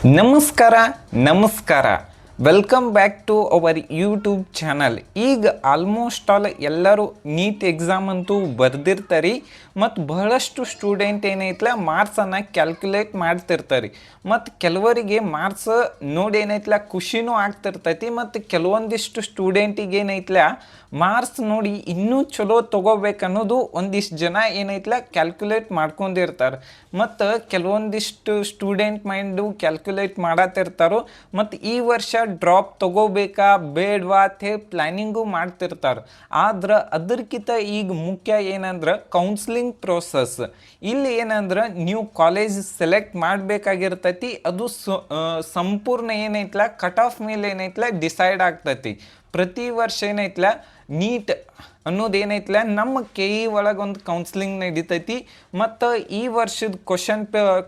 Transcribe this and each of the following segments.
ನಮಸ್ಕಾರ ನಮಸ್ಕಾರ welcome back to our YouTube channel. ಈಗ ಆಲ್ಮೋಸ್ಟ್ ಆಲ್ ಎಲ್ಲರೂ ನೀಟ್ ಎಕ್ಸಾಮ್ ಅಂತೂ ಬರ್ದಿರ್ತಾರೆ ಮತ್ತು ಬಹಳಷ್ಟು ಸ್ಟೂಡೆಂಟ್ ಏನೈತಲ್ಲ ಮಾರ್ಕ್ಸನ್ನು ಕ್ಯಾಲ್ಕುಲೇಟ್ ಮಾಡ್ತಿರ್ತಾರೆ. ಮತ್ತು ಕೆಲವರಿಗೆ ಮಾರ್ಕ್ಸ್ ನೋಡಿ ಏನೈತಲ್ಲ ಖುಷಿನೂ ಆಗ್ತಿರ್ತೈತಿ. ಮತ್ತು ಕೆಲವೊಂದಿಷ್ಟು ಸ್ಟೂಡೆಂಟಿಗೆ ಏನೈತಲ್ಲ ಮಾರ್ಕ್ಸ್ ನೋಡಿ ಇನ್ನೂ ಚಲೋ ತೊಗೋಬೇಕನ್ನೋದು ಒಂದಿಷ್ಟು ಜನ ಏನೈತಲ್ಲ ಕ್ಯಾಲ್ಕುಲೇಟ್ ಮಾಡ್ಕೊಂಡಿರ್ತಾರೆ. ಮತ್ತು ಕೆಲವೊಂದಿಷ್ಟು ಸ್ಟೂಡೆಂಟ್ ಮೈಂಡು ಕ್ಯಾಲ್ಕುಲೇಟ್ ಮಾಡತ್ತಿರ್ತಾರೋ ಮತ್ತು ಈ ವರ್ಷ ಡ್ರಾಪ್ ತೊಗೋಬೇಕಾ ಬೇಡವಾ ಅಂತ ಹೇಳಿ ಪ್ಲ್ಯಾನಿಂಗು ಮಾಡ್ತಿರ್ತಾರೆ. ಆದ್ರೆ ಅದಕ್ಕಿಂತ ಈಗ ಮುಖ್ಯ ಏನಂದ್ರೆ ಕೌನ್ಸ್ಲಿಂಗ್ ಪ್ರೋಸೆಸ್. ಇಲ್ಲಿ ಏನಂದ್ರೆ ನೀವು ಕಾಲೇಜ್ ಸೆಲೆಕ್ಟ್ ಮಾಡಬೇಕಾಗಿರ್ತೈತಿ. ಅದು ಸಂಪೂರ್ಣ ಏನೈತಲ್ಲ ಕಟ್ ಆಫ್ ಮೇಲೆ ಏನೈತಲ್ಲ ಡಿಸೈಡ್ ಆಗ್ತೈತಿ. ಪ್ರತಿ ವರ್ಷ ಏನೈತಲ್ಲ ನೀಟ್ ಅನ್ನೋದು ಏನೈತಲ್ಲ ನಮ್ಮ ಕೆ ಇ ಒಳಗೆ ಒಂದು ಕೌನ್ಸ್ಲಿಂಗ್ ನಡೀತೈತಿ. ಮತ್ತು ಈ ವರ್ಷದ ಕ್ವಶನ್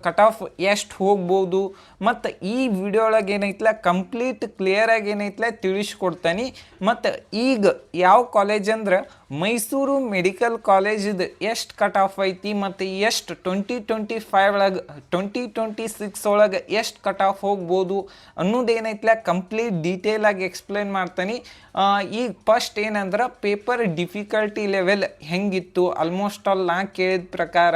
ಕಟ್ ಆಫ್ ಎಷ್ಟು ಹೋಗ್ಬೋದು ಮತ್ತು ಈ ವಿಡಿಯೋ ಒಳಗೆ ಏನೈತಲ್ಲ ಕಂಪ್ಲೀಟ್ ಕ್ಲಿಯರಾಗಿ ಏನೈತಲ್ಲ ತಿಳಿಸ್ಕೊಡ್ತಾನೆ. ಮತ್ತು ಈಗ ಯಾವ ಕಾಲೇಜ್ ಅಂದ್ರೆ ಮೈಸೂರು ಮೆಡಿಕಲ್ ಕಾಲೇಜಿದು ಎಷ್ಟು ಕಟ್ ಆಫ್ ಐತಿ ಮತ್ತು ಎಷ್ಟು 2025 ಒಳಗೆ 2026 ಒಳಗೆ ಎಷ್ಟು ಕಟ್ ಆಫ್ ಹೋಗ್ಬೋದು ಅನ್ನೋದೇನೈತಲ್ಲ ಕಂಪ್ಲೀಟ್ ಡೀಟೇಲಾಗಿ ಎಕ್ಸ್ಪ್ಲೇನ್ ಮಾಡ್ತಾನೆ. ಈಗ ಫಸ್ಟ್ ಏನಂದ್ರೆ ಪೇಪರ್ ಡಿಫಿಕಲ್ಟಿ ಲೆವೆಲ್ ಹೆಂಗಿತ್ತು, ಆಲ್ಮೋಸ್ಟ್ ಆಲ್ ನಾ ಕೇಳಿದ ಪ್ರಕಾರ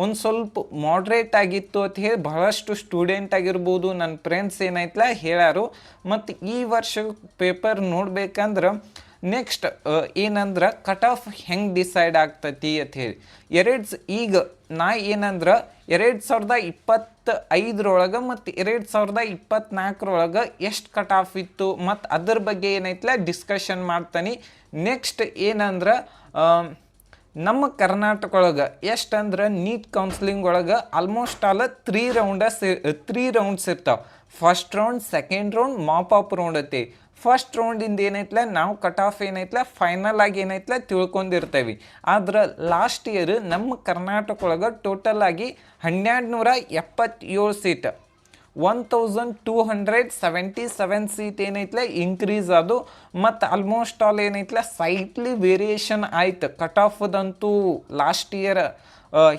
ಒಂದು ಸ್ವಲ್ಪ ಮಾಡ್ರೇಟ್ ಆಗಿತ್ತು ಅಂತ ಹೇಳಿ ಬಹಳಷ್ಟು ಸ್ಟೂಡೆಂಟ್ ಆಗಿರ್ಬೋದು ನನ್ನ ಫ್ರೆಂಡ್ಸ್ ಏನೈತಲ್ಲ ಹೇಳ್ಯಾರು. ಮತ್ತು ಈ ವರ್ಷ ಪೇಪರ್ ನೋಡ್ಬೇಕಂದ್ರೆ ನೆಕ್ಸ್ಟ್ ಏನಂದ್ರೆ ಕಟ್ ಆಫ್ ಹೆಂಗೆ ಡಿಸೈಡ್ ಆಗ್ತೈತಿ ಅಂತ ಹೇಳಿ ಈಗ ನಾ ಏನಂದ್ರೆ 2025 ಮತ್ತು 2024 ಎಷ್ಟು ಕಟ್ ಆಫ್ ಇತ್ತು ಮತ್ತು ಅದ್ರ ಬಗ್ಗೆ ಏನೈತಲ್ಲ ಡಿಸ್ಕಷನ್ ಮಾಡ್ತಾನೆ. ನೆಕ್ಸ್ಟ್ ಏನಂದ್ರೆ ನಮ್ಮ ಕರ್ನಾಟಕ ಒಳಗೆ ಎಷ್ಟು ಅಂದ್ರೆ ನೀಟ್ ಕೌನ್ಸ್ಲಿಂಗ್ ಒಳಗೆ ಆಲ್ಮೋಸ್ಟ್ ಆಲ್ 3 ರೌಂಡ್ಸ್ ಇರ್ತಾವೆ. First round, second round, mop up round ಐತಿ. ಫಸ್ಟ್ ರೌಂಡಿಂದ ಏನೈತಲ್ಲ ನಾವು ಕಟ್ ಆಫ್ ಏನೈತಲ್ಲ ಫೈನಲ್ ಆಗಿ ಏನೈತಲ್ಲ ತಿಳ್ಕೊಂಡಿರ್ತೇವೆ. ಆದ್ರೆ ಲಾಸ್ಟ್ ಇಯರ್ ನಮ್ಮ ಕರ್ನಾಟಕ ಒಳಗೆ ಟೋಟಲ್ ಆಗಿ 1277 ಸೀಟ್, 1277 ಸೀಟ್ ಏನೈತಲ್ಲ ಇನ್ಕ್ರೀಸ್ ಅದು. ಮತ್ತು ಆಲ್ಮೋಸ್ಟ್ ಆಲ್ ಏನೈತಲ್ಲ ಸೈಟ್ಲಿ ವೇರಿಯೇಷನ್ ಆಯ್ತು. ಕಟ್ ಆಫ್ದಂತೂ ಲಾಸ್ಟ್ ಇಯರ್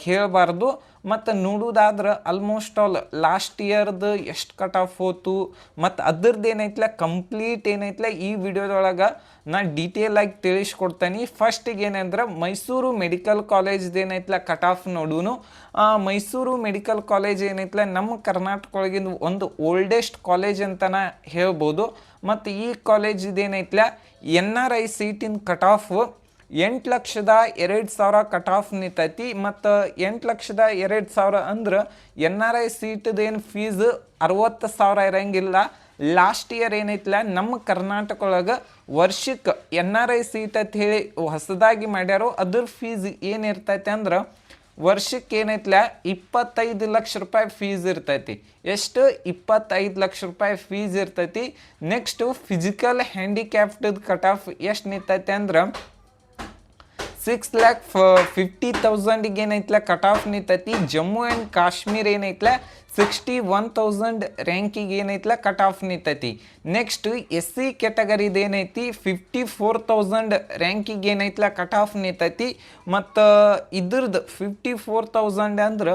ಹೇಳಬಾರ್ದು. ಮತ್ತು ನೋಡೋದಾದ್ರೆ ಆಲ್ಮೋಸ್ಟ್ ಆಲ್ ಲಾಸ್ಟ್ ಇಯರ್ದು ಎಷ್ಟು ಕಟ್ ಆಫ್ ಹೋತು ಮತ್ತು ಅದ್ರದ್ದು ಏನೈತಲ್ಲ ಕಂಪ್ಲೀಟ್ ಏನೈತಲ್ಲ ಈ ವಿಡಿಯೋದೊಳಗೆ ನಾನು ಡೀಟೇಲಾಗಿ ತಿಳಿಸ್ಕೊಡ್ತೀನಿ. ಫಸ್ಟಿಗೆ ಏನಂದ್ರೆ ಮೈಸೂರು ಮೆಡಿಕಲ್ ಕಾಲೇಜ್ದು ಏನೈತಲ್ಲ ಕಟ್ ಆಫ್ ನೋಡೋನು. ಮೈಸೂರು ಮೆಡಿಕಲ್ ಕಾಲೇಜ್ ಏನೈತಲ್ಲ ನಮ್ಮ ಕರ್ನಾಟಕ ಒಳಗಿಂದ ಒಂದು ಓಲ್ಡೆಸ್ಟ್ ಕಾಲೇಜ್ ಅಂತಲೇ ಹೇಳ್ಬೋದು. ಮತ್ತು ಈ ಕಾಲೇಜಿದು ಏನೈತಲ್ಲ NRI ಸೀಟಿನ ಕಟ್ ಆಫ್ 8,02,000 ಕಟ್ ಆಫ್ ನಿಂತೈತಿ. ಮತ್ತು 8,02,000 ಅಂದ್ರೆ NRI ಸೀಟ್ದು ಏನು ಫೀಸ್ 60,000 ಇರಂಗಿಲ್ಲ. ಲಾಸ್ಟ್ ಇಯರ್ ಏನೈತಿಲ್ಲ ನಮ್ಮ ಕರ್ನಾಟಕ ಒಳಗೆ ವರ್ಷಕ್ಕೆ NRI ಸೀಟ್ ಅಂತ ಹೇಳಿ ಹೊಸದಾಗಿ ಮಾಡ್ಯಾರೋ ಅದ್ರ ಫೀಸ್ ಏನಿರ್ತೈತೆ ಅಂದ್ರೆ ವರ್ಷಕ್ಕೆ ಏನೈತಿಲ್ಲ 25 ಲಕ್ಷ ರೂಪಾಯಿ ಫೀಸ್ ಇರ್ತೈತಿ. ಎಷ್ಟು? 25 ಲಕ್ಷ ರೂಪಾಯಿ ಫೀಸ್ ಇರ್ತೈತಿ. ನೆಕ್ಸ್ಟು ಫಿಸಿಕಲ್ ಹ್ಯಾಂಡಿಕ್ಯಾಪ್ಟದ ಕಟ್ ಆಫ್ ಎಷ್ಟು ನಿಂತೈತೆ ಅಂದ್ರೆ 6,50,000 ಏನೈತಲ್ಲ ಕಟ್ ಆಫ್ ನಿಂತೈತಿ. ಜಮ್ಮು ಆ್ಯಂಡ್ ಕಾಶ್ಮೀರ್ ಏನೈತಲ್ಲ 61,000 ರ್ಯಾಂಕಿಗೆ ಏನೈತಲ್ಲ ಕಟ್ ಆಫ್ ನಿಂತೈತಿ. ನೆಕ್ಸ್ಟ್ SC ಕ್ಯಾಟಗರಿದು ಏನೈತಿ 54,000 ರ್ಯಾಂಕಿಗೆ ಏನೈತಲ್ಲ ಕಟ್ ಆಫ್ ನಿಂತೈತಿ. ಮತ್ತು ಇದ್ರದ್ದು 54,000 ಅಂದ್ರೆ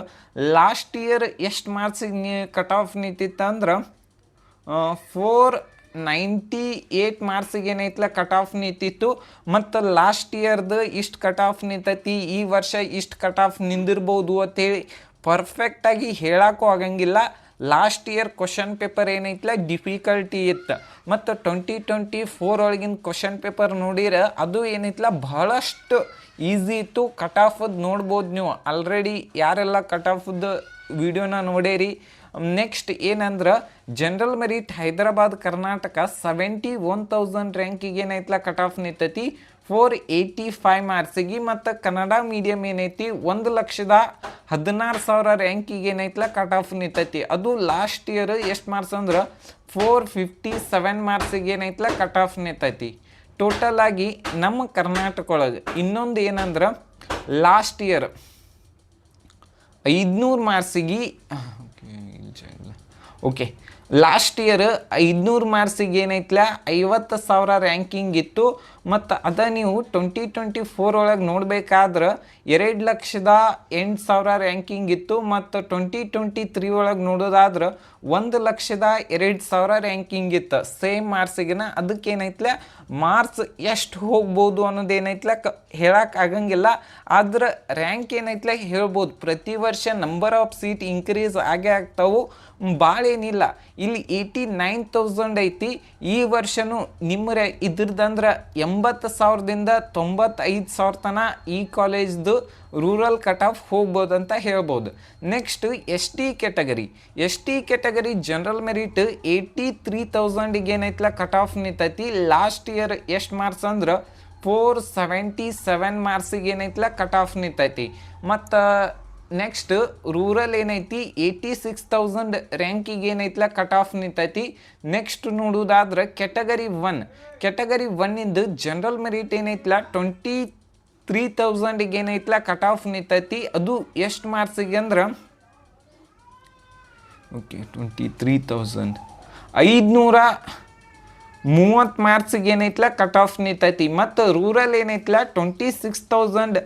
ಲಾಸ್ಟ್ ಇಯರ್ ಎಷ್ಟು ಮಾರ್ಕ್ಸಿಗೆ ಕಟ್ ಆಫ್ ನಿಂತಿತ್ತು ಅಂದ್ರೆ 498 ಮಾರ್ಕ್ಸಿಗೆ ಏನೈತಲ್ಲ ಕಟ್ ಆಫ್ ನಿಂತಿತ್ತು. ಮತ್ತು ಲಾಸ್ಟ್ ಇಯರ್ದು ಇಷ್ಟು ಕಟ್ ಆಫ್ ನಿಂತೈತಿ, ಈ ವರ್ಷ ಇಷ್ಟು ಕಟ್ ಆಫ್ ನಿಂದಿರ್ಬೋದು ಅಂತೇಳಿ ಪರ್ಫೆಕ್ಟಾಗಿ ಹೇಳೋಕ್ಕೂ ಆಗಂಗಿಲ್ಲ. ಲಾಸ್ಟ್ ಇಯರ್ ಕ್ವಶನ್ ಪೇಪರ್ ಏನೈತಲ್ಲ ಡಿಫಿಕಲ್ಟಿ ಇತ್ತು. ಮತ್ತು 2024 ಒಳಗಿನ ಕ್ವಶನ್ ಪೇಪರ್ ನೋಡಿದ್ರೆ ಅದು ಏನೈತಲ್ಲ ಬಹಳಷ್ಟು ಈಸಿ ಇತ್ತು. ಕಟ್ ಆಫದ್ದು ನೋಡ್ಬೋದು ನೀವು ಆಲ್ರೆಡಿ ಯಾರೆಲ್ಲ ಕಟ್ ಆಫದ್ದು ವಿಡಿಯೋನ ನೋಡೇರಿ. ನೆಕ್ಸ್ಟ್ ಏನಂದ್ರೆ ಜನರಲ್ ಮೆರಿಟ್ ಹೈದರಾಬಾದ್ ಕರ್ನಾಟಕ 71,000 ರ್ಯಾಂಕಿಗೆ ಏನೈತಲ್ಲ ಕಟ್ ಆಫ್ ನಿಂತೈತಿ 485 ಮಾರ್ಕ್ಸಿಗೆ. ಮತ್ತು ಕನ್ನಡ ಮೀಡಿಯಮ್ ಏನೈತಿ 1,16,000 ರ್ಯಾಂಕಿಗೆ ಏನೈತಲ್ಲ ಕಟ್ ಆಫ್ ನಿಂತೈತಿ. ಅದು ಲಾಸ್ಟ್ ಇಯರ್ ಎಷ್ಟು ಮಾರ್ಕ್ಸ್ ಅಂದ್ರೆ 457 ಮಾರ್ಕ್ಸಿಗೆ ಏನೈತಲ್ಲ ಕಟ್ ಆಫ್ ನಿಂತೈತಿ. ಟೋಟಲ್ ಆಗಿ ನಮ್ಮ ಕರ್ನಾಟಕ ಒಳಗೆ ಇನ್ನೊಂದು ಏನಂದ್ರೆ ಲಾಸ್ಟ್ ಇಯರ್ 500 ಮಾರ್ಕ್ಸಿಗೆ ಲಾಸ್ಟ್ ಇಯರ್ 500 ಮಾರ್ಕ್ಸಿಗೆ ಏನೈತಲ್ಲ 50,000 ರ್ಯಾಂಕಿಂಗ್ ಇತ್ತು. ಮತ್ತು ಅದ ನೀವು 2024 ಒಳಗೆ ನೋಡ್ಬೇಕಾದ್ರೆ 2,08,000 ರ್ಯಾಂಕಿಂಗ್ ಇತ್ತು ಮತ್ತು 2023 ಒಳಗೆ ನೋಡೋದಾದ್ರೆ 1,02,000 ರ್ಯಾಂಕಿಂಗ್ ಇತ್ತು ಸೇಮ್ ಮಾರ್ಕ್ಸಿಗಿನ. ಅದಕ್ಕೇನೈತ್ಲೆ ಮಾರ್ಕ್ಸ್ ಎಷ್ಟು ಹೋಗ್ಬೋದು ಅನ್ನೋದೇನೈತ್ಲೆ ಹೇಳಕ್ಕೆ ಆಗಂಗಿಲ್ಲ. ಆದ್ರೆ ರ್ಯಾಂಕ್ ಏನೈತ್ಲೆ ಹೇಳ್ಬೋದು. ಪ್ರತಿ ವರ್ಷ ನಂಬರ್ ಆಫ್ ಸೀಟ್ ಇನ್ಕ್ರೀಸ್ ಆಗೇ ಆಗ್ತಾವು, ಭಾಳ ಏನಿಲ್ಲ. ಇಲ್ಲಿ 89,000 ಐತಿ. ಈ ವರ್ಷನೂ ನಿಮ್ಮ ಇದ್ರದಂದ್ರೆ 80,000ದಿಂದ 95,000 ತನ ಈ ಕಾಲೇಜ್ದು ರೂರಲ್ ಕಟ್ ಆಫ್ ಹೋಗ್ಬೋದಂತ ಹೇಳ್ಬೋದು. Next S T category general merit 83,000ಗೆ ಏನೈತ್ಲ ಕಟ್ ಆಫ್ ನಿಂತೈತಿ. ಲಾಸ್ಟ್ ಇಯರ್ ಎಷ್ಟು ಮಾರ್ಕ್ಸ್ ಅಂದ್ರೆ 477 ಮಾರ್ಕ್ಸಿಗೆ ಏನೈತ್ಲ ಕಟ್ ಆಫ್ ನಿಂತೈತಿ. ಮತ್ತು ನೆಕ್ಸ್ಟ್ ರೂರಲ್ ಏನೈತಿ 86,000 ರ್ಯಾಂಕಿಗೆ ಏನೈತ್ಲ ಕಟ್ ಆಫ್ ನಿಂತೈತಿ. ನೆಕ್ಸ್ಟ್ ನೋಡೋದಾದ್ರೆ ಕ್ಯಾಟಗರಿ 1 ಜನರಲ್ ಮೆರಿಟ್ ಏನೈತ್ಲ 23,000ಗೆ ಏನೈತ್ಲ ಕಟ್ ಆಫ್ ನಿಂತೈತಿ. ಅದು ಎಷ್ಟು ಮಾರ್ಕ್ಸಿಗೆ ಅಂದ್ರೆ 23,530 ಮಾರ್ಕ್ಸಿಗೆ ಏನೈತ್ಲ ಕಟ್ ಆಫ್ ನಿಂತೈತಿ. ಮತ್ತು ರೂರಲ್ ಏನೈತ್ಲ 26,000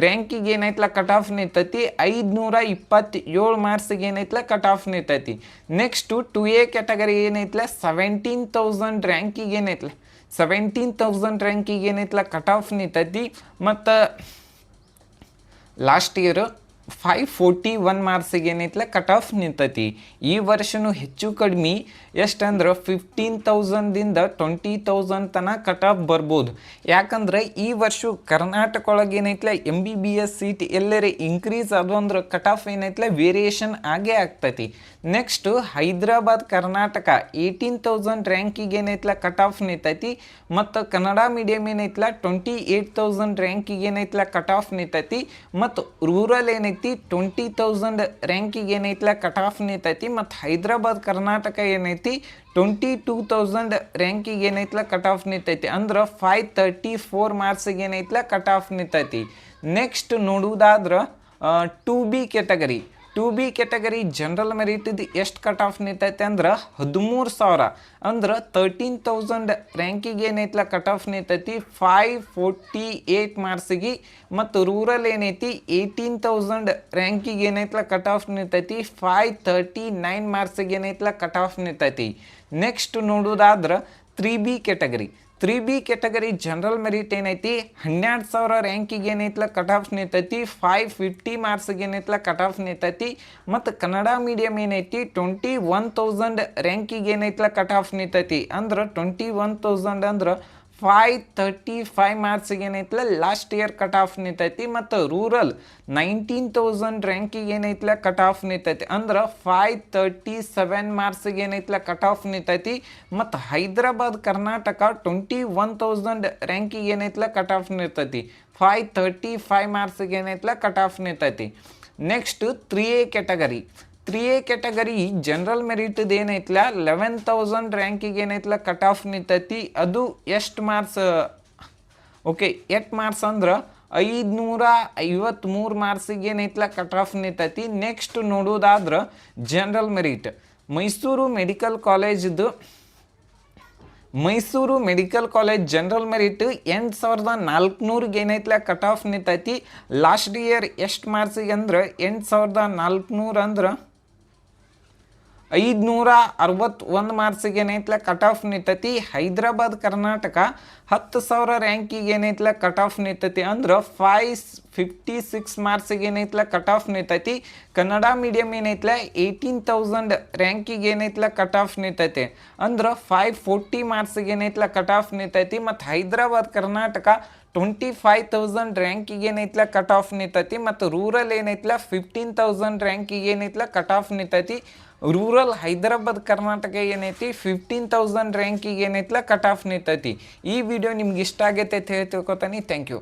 ರ್ಯಾಂಕಿಗೆ ಏನೈತ್ಲ ಕಟ್ ಆಫ್ ನಿಂತೈತಿ. 527 ಮಾರ್ಕ್ಸಿಗೆ ಏನೈತ್ಲ ಕಟ್ ಆಫ್ ನಿಂತೈತಿ. ನೆಕ್ಸ್ಟು 2A ಕ್ಯಾಟಗರಿ ಏನೈತ್ಲ 17,000 ರ್ಯಾಂಕಿಗೆ ಏನೈತ್ಲ 17,000 ರ್ಯಾಂಕಿಗೆ ಏನೈತ್ಲ ಕಟ್ ಆಫ್ ನಿಂತೈತಿ. ಮತ್ತು ಲಾಸ್ಟ್ ಇಯರ್ 541 ಮಾರ್ಕ್ಸಿಗೆ ಏನೈತ್ಲ ಕಟ್ ಆಫ್ ನಿಂತೈತಿ. ಈ ವರ್ಷನೂ ಹೆಚ್ಚು ಕಡಿಮೆ ಎಷ್ಟಂದ್ರೆ 15,000ದಿಂದ 20,000 ತನಕ ಕಟ್ ಆಫ್ ಬರ್ಬೋದು. ಯಾಕಂದ್ರೆ ಈ ವರ್ಷ ಕರ್ನಾಟಕ ಒಳಗೆ ಏನೈತ್ಲ MBBS ಸೀಟ್ ಎಲ್ಲರೇ ಇನ್ಕ್ರೀಸ್ ಅದು ಅಂದ್ರೆ ಕಟ್ ಆಫ್ ಏನೈತ್ಲ ವೇರಿಯೇಷನ್ ಆಗೇ ಆಗ್ತೈತಿ. ನೆಕ್ಸ್ಟ್ ಹೈದರಾಬಾದ್ ಕರ್ನಾಟಕ 18,000 ರ್ಯಾಂಕಿಗೆ ಏನೈತ್ಲ ಕಟ್ ಆಫ್ ನಿಂತೈತಿ. ಮತ್ತು ಕನ್ನಡ ಮೀಡಿಯಂ ಏನೈತ್ಲ 28,000 ರ್ಯಾಂಕಿಗೆ ಏನೈತ್ಲ ಕಟ್ ಆಫ್ ನಿಂತೈತಿ. ಮತ್ತು ರೂರಲ್ ಏನೈತಿ 20,000 ರ್ಯಾಂಕಿಗೆ ಏನೈತ್ಲ ಕಟ್ ಆಫ್ ನಿಂತೈತಿ. ಮತ್ತು ಹೈದರಾಬಾದ್ ಕರ್ನಾಟಕ ಏನೈತಿ 22,000 ರ್ಯಾಂಕಿಗೆ ಏನೈತ್ಲ ಕಟ್ ಆಫ್ ನಿಂತೈತಿ. ಅಂದ್ರೆ 534 ಮಾರ್ಕ್ಸಿಗೆ ಏನೈತ್ಲ ಕಟ್ ಆಫ್ ನಿಂತೈತಿ. ನೆಕ್ಸ್ಟ್ ನೋಡುವುದಾದ್ರೆ 2B ಕ್ಯಾಟಗರಿ ಜನರಲ್ ಮೆರಿಟ್ದು ಎಷ್ಟು ಕಟ್ ಆಫ್ ನಿಂತೈತೆ ಅಂದ್ರೆ 13,000 ಅಂದ್ರೆ 13,000 ರ್ಯಾಂಕಿಗೆ ಏನೈತ್ಲ ಕಟ್ ಆಫ್ ನಿಂತೈತಿ 548 ಮಾರ್ಕ್ಸಿಗೆ. ಮತ್ತು ರೂರಲ್ ಏನೈತಿ 18,000 ರ್ಯಾಂಕಿಗೆ ಏನೈತ್ಲ ಕಟ್ ಆಫ್ ನಿಂತೈತಿ 539 ಮಾರ್ಕ್ಸಿಗೆ ಏನೈತ್ಲ ಕಟ್ ಆಫ್ ನಿಂತೈತಿ. ನೆಕ್ಸ್ಟ್ ನೋಡೋದಾದ್ರೆ 3B ಕ್ಯಾಟಗರಿ ಜನರಲ್ ಮೆರಿಟ್ ಏನೈತಿ 12,000 ರ್ಯಾಂಕಿಗೆ ಏನೈತ್ಲ ಕಟ್ ಆಫ್ ನಿಂತೈತಿ 550 ಮಾರ್ಕ್ಸಿಗೆ ಏನೈತ್ಲ ಕಟ್ ಆಫ್ ನಿಂತೈತಿ. ಮತ್ತು ಕನ್ನಡ ಮೀಡಿಯಂ ಏನೈತಿ 21,000 ರ್ಯಾಂಕಿಗೆ ಏನೈತ್ಲ ಕಟ್ ಆಫ್ ನಿಂತೈತಿ. ಅಂದ್ರೆ 21,000 ಅಂದ್ರೆ 535 ಮಾರ್ಕ್ಸಿಗೆ ಏನೈತ್ಲ ಲಾಸ್ಟ್ ಇಯರ್ ಕಟ್ ಆಫ್ ನಿಂತೈತಿ. ಮತ್ತು ರೂರಲ್ 19,000 ರ್ಯಾಂಕಿಗೆ ಏನೈತ್ಲ ಕಟ್ ಆಫ್ ನಿಂತೈತಿ. ಅಂದ್ರೆ 537 ಮಾರ್ಕ್ಸಿಗೆ ಏನೈತ್ಲ ಕಟ್ ಆಫ್ ನಿಂತೈತಿ. ಮತ್ತು ಹೈದರಾಬಾದ್ ಕರ್ನಾಟಕ 21,000 ರ್ಯಾಂಕಿಗೆ ಏನೈತ್ಲ ಕಟ್ ಆಫ್ ನಿಂತೈತಿ 535 ಮಾರ್ಕ್ಸಿಗೆ ಏನೈತ್ಲ ಕಟ್ ಆಫ್ ನಿಂತೈತಿ. ನೆಕ್ಸ್ಟ್ 3A ಕ್ಯಾಟಗರಿ ಜನರಲ್ ಮೆರಿಟ್ದು ಏನೈತ್ಲ 11,000 ರ್ಯಾಂಕಿಗೆ ಏನೈತ್ಲ ಕಟ್ ಆಫ್ ನಿಂತೈತಿ. ಅದು ಎಷ್ಟು ಮಾರ್ಕ್ಸ್ ಮಾರ್ಕ್ಸ್ ಅಂದ್ರೆ 553 ಮಾರ್ಕ್ಸಿಗೆ ಏನೈತ್ಲ ಕಟ್ ಆಫ್ ನಿಂತೈತಿ. ನೆಕ್ಸ್ಟ್ ನೋಡೋದಾದ್ರೆ general merit Mysuru medical college general merit 8,400ಗೆ ಏನೈತ್ಲ ಕಟ್ ಆಫ್ ನಿಂತೈತಿ. ಲಾಸ್ಟ್ ಇಯರ್ ಎಷ್ಟು ಮಾರ್ಕ್ಸಿಗೆ ಅಂದ್ರೆ 8,400 ಅಂದ್ರೆ 561 ಮಾರ್ಕ್ಸಿಗೆ ಏನೈತ್ಲ ಕಟ್ ಆಫ್ ನಿಂತೈತಿ. ಹೈದರಾಬಾದ್ ಕರ್ನಾಟಕ 10,000 ರ್ಯಾಂಕಿಗೆ ಏನೈತ್ಲ ಕಟ್ ಆಫ್ ನಿಂತೈತಿ. ಅಂದ್ರೆ 556 ಮಾರ್ಕ್ಸಿಗೆ ಏನೈತ್ಲ ಕಟ್ ಆಫ್ ನಿಂತೈತಿ. ಕನ್ನಡ ಮೀಡಿಯಂ ಏನೈತ್ಲ 18,000 ರ್ಯಾಂಕಿಗೆ ಏನೈತ್ಲ ಕಟ್ ಆಫ್ ನಿಂತೈತಿ. ಅಂದ್ರೆ 540 ಮಾರ್ಕ್ಸಿಗೆ ಏನೈತ್ಲ ಕಟ್ ಆಫ್ ನಿಂತೈತಿ. ಮತ್ತು ಹೈದರಾಬಾದ್ ಕರ್ನಾಟಕ 25,000 ರ್ಯಾಂಕಿಗೆ ಏನೈತ್ಲ ಕಟ್ ಆಫ್ ನಿಂತೈತಿ. ಮತ್ತು ರೂರಲ್ ಏನೈತ್ಲ 15,000 ರ್ಯಾಂಕಿಗೆ ಏನೈತ್ಲ ಕಟ್ ಆಫ್ ನಿಂತೈತಿ. ರೂರಲ್ ಹೈದರಾಬಾದ್ ಕರ್ನಾಟಕ ಏನೈತಿ 15,000 ರ್ಯಾಂಕಿಗೆ ಏನೈತ್ಲ ಕಟ್ ಆಫ್ ನಿಂತೈತಿ. ಈ ವಿಡಿಯೋ ನಿಮ್ಗೆ ಇಷ್ಟ ಆಗೈತೆ ಅಂತ ಹೇಳಿ ತಿಳ್ಕೊತಾನೆ. Thank you.